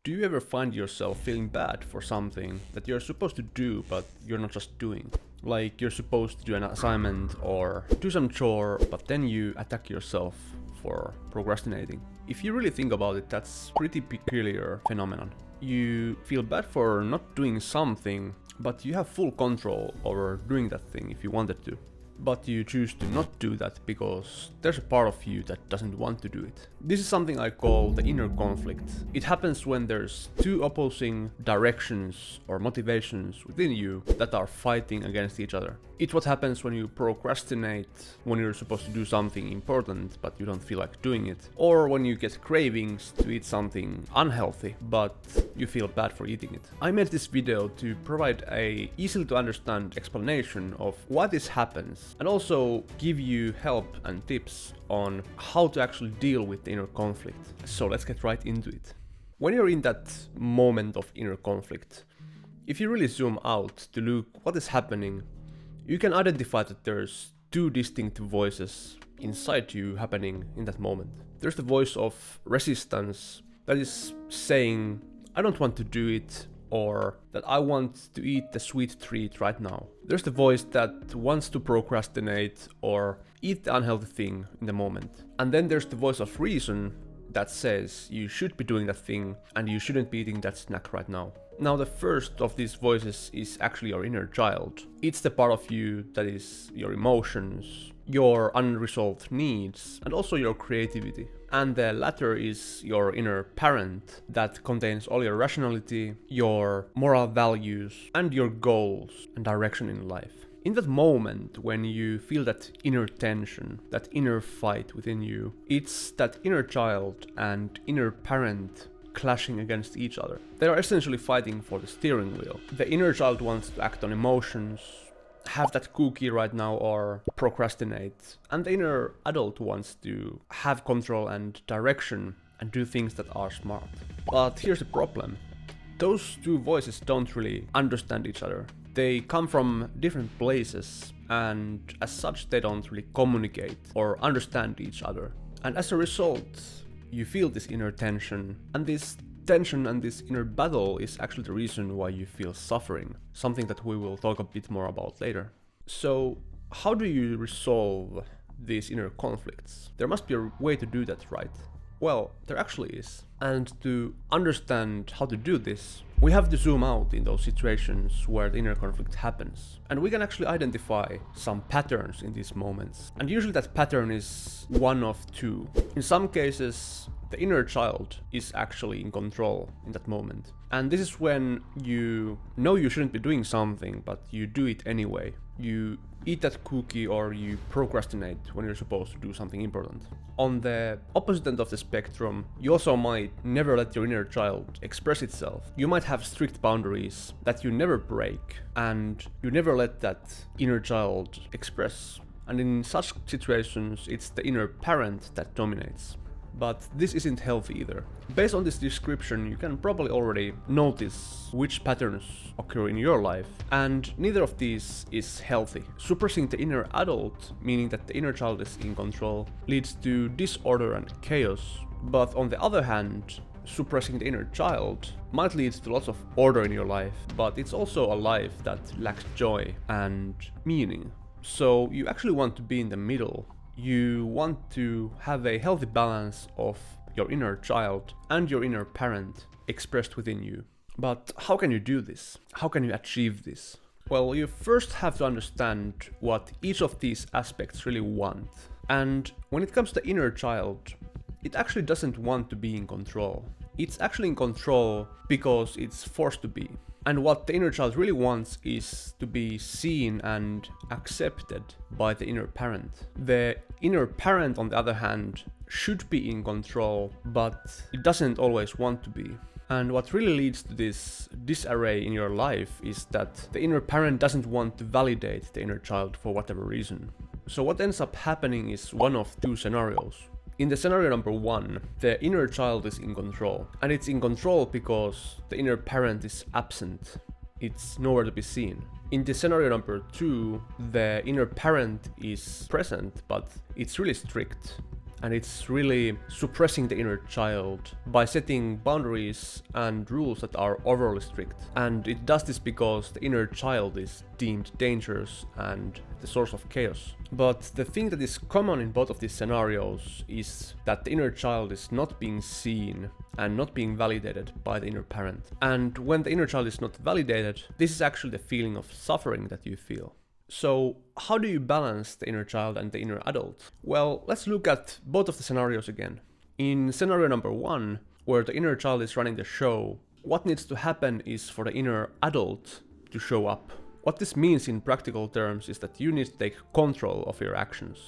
Do you ever find yourself feeling bad for something that you're supposed to do but you're not just doing? Like you're supposed to do an assignment or do some chore, but then you attack yourself for procrastinating. If you really think about it, that's pretty peculiar phenomenon. You feel bad for not doing something, but you have full control over doing that thing if you wanted to. But you choose to not do that because there's a part of you that doesn't want to do it. This is something I call the inner conflict. It happens when there's two opposing directions or motivations within you that are fighting against each other. It's what happens when you procrastinate when you're supposed to do something important but you don't feel like doing it, or when you get cravings to eat something unhealthy but you feel bad for eating it. I made this video to provide a easily to understand explanation of why this happens, and also give you help and tips on how to actually deal with the inner conflict. So let's get right into it. When you're in that moment of inner conflict, if you really zoom out to look what is happening, you can identify that there's two distinct voices inside you happening in that moment. There's the voice of resistance that is saying, I don't want to do it, or that I want to eat the sweet treat right now. There's the voice that wants to procrastinate or eat the unhealthy thing in the moment. And then there's the voice of reason that says you should be doing that thing and you shouldn't be eating that snack right now. Now, the first of these voices is actually your inner child. It's the part of you that is your emotions, your unresolved needs, and also your creativity. And the latter is your inner parent that contains all your rationality, your moral values, and your goals and direction in life. In that moment, when you feel that inner tension, that inner fight within you, it's that inner child and inner parent clashing against each other. They are essentially fighting for the steering wheel. The inner child wants to act on emotions, have that cookie right now, or procrastinate. And the inner adult wants to have control and direction and do things that are smart. But here's the problem. Those two voices don't really understand each other. They come from different places, and as such they don't really communicate or understand each other. And as a result, you feel this inner tension, and this tension and this inner battle is actually the reason why you feel suffering, something that we will talk a bit more about later. So, how do you resolve these inner conflicts? There must be a way to do that, right? Well, there actually is. And to understand how to do this, we have to zoom out in those situations where the inner conflict happens. And we can actually identify some patterns in these moments. And usually that pattern is one of two. In some cases, the inner child is actually in control in that moment. And this is when you know you shouldn't be doing something, but you do it anyway. You eat that cookie or you procrastinate when you're supposed to do something important. On the opposite end of the spectrum, you also might never let your inner child express itself. You might have strict boundaries that you never break, and you never let that inner child express. And in such situations, it's the inner parent that dominates. But this isn't healthy either. Based on this description, you can probably already notice which patterns occur in your life, and neither of these is healthy. Suppressing the inner adult, meaning that the inner child is in control, leads to disorder and chaos. But on the other hand, suppressing the inner child might lead to lots of order in your life, but it's also a life that lacks joy and meaning. So you actually want to be in the middle. You want to have a healthy balance of your inner child and your inner parent expressed within you. But how can you do this? How can you achieve this? Well, you first have to understand what each of these aspects really want. And when it comes to the inner child, it actually doesn't want to be in control. It's actually in control because it's forced to be. And what the inner child really wants is to be seen and accepted by the inner parent. The inner parent, on the other hand, should be in control, but it doesn't always want to be. And what really leads to this disarray in your life is that the inner parent doesn't want to validate the inner child for whatever reason. So what ends up happening is one of two scenarios. In the scenario number one, the inner child is in control. And it's in control because the inner parent is absent. It's nowhere to be seen. In the scenario number two, the inner parent is present, but it's really strict. and it's really suppressing the inner child by setting boundaries and rules that are overly strict. And it does this because the inner child is deemed dangerous and the source of chaos. But the thing that is common in both of these scenarios is that the inner child is not being seen and not being validated by the inner parent. And when the inner child is not validated, this is actually the feeling of suffering that you feel. So how do you balance the inner child and the inner adult? Well, let's look at both of the scenarios again. In scenario number 1, where the inner child is running the show, what needs to happen is for the inner adult to show up. What this means in practical terms is that you need to take control of your actions.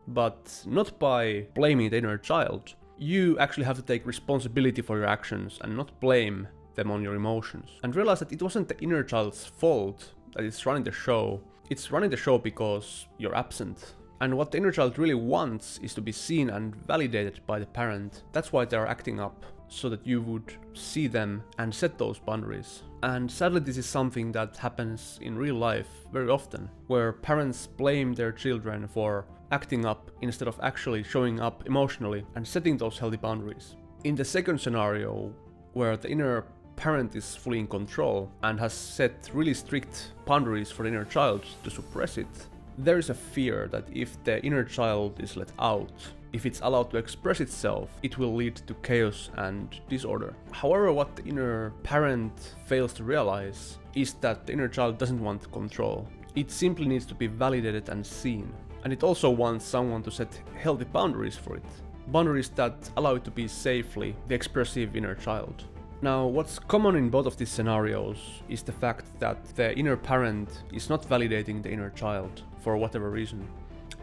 But not by blaming the inner child. You actually have to take responsibility for your actions and not blame them on your emotions. And realize that it wasn't the inner child's fault that it's running the show. It's running the show because you're absent. And what the inner child really wants is to be seen and validated by the parent. That's why they're acting up, so that you would see them and set those boundaries. And sadly, this is something that happens in real life very often, where parents blame their children for acting up instead of actually showing up emotionally and setting those healthy boundaries. In the second scenario, where the inner parent is fully in control and has set really strict boundaries for the inner child to suppress it, there is a fear that if the inner child is let out, if it's allowed to express itself, it will lead to chaos and disorder. However, what the inner parent fails to realize is that the inner child doesn't want control. It simply needs to be validated and seen. And it also wants someone to set healthy boundaries for it. Boundaries that allow it to be safely the expressive inner child. Now, what's common in both of these scenarios is the fact that the inner parent is not validating the inner child for whatever reason.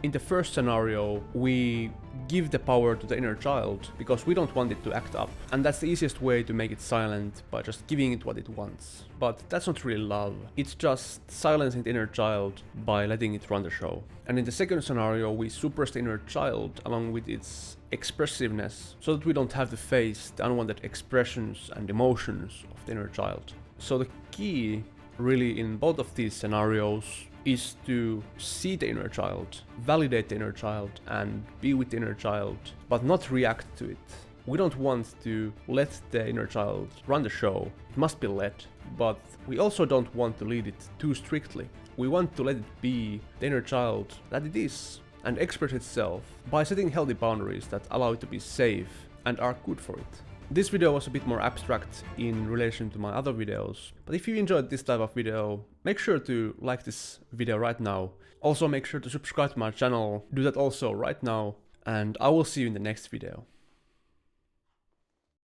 In the first scenario, we give the power to the inner child because we don't want it to act up. And that's the easiest way to make it silent, by just giving it what it wants. But that's not really love. It's just silencing the inner child by letting it run the show. And in the second scenario, we suppress the inner child along with its expressiveness, so that we don't have to face the unwanted expressions and emotions of the inner child. So the key really in both of these scenarios is to see the inner child, validate the inner child, and be with the inner child, but not react to it. We don't want to let the inner child run the show. It must be led, but we also don't want to lead it too strictly. We want to let it be the inner child that it is and express itself by setting healthy boundaries that allow it to be safe and are good for it. This video was a bit more abstract in relation to my other videos, but if you enjoyed this type of video, make sure to like this video right now. Also make sure to subscribe to my channel, do that also right now, and I will see you in the next video.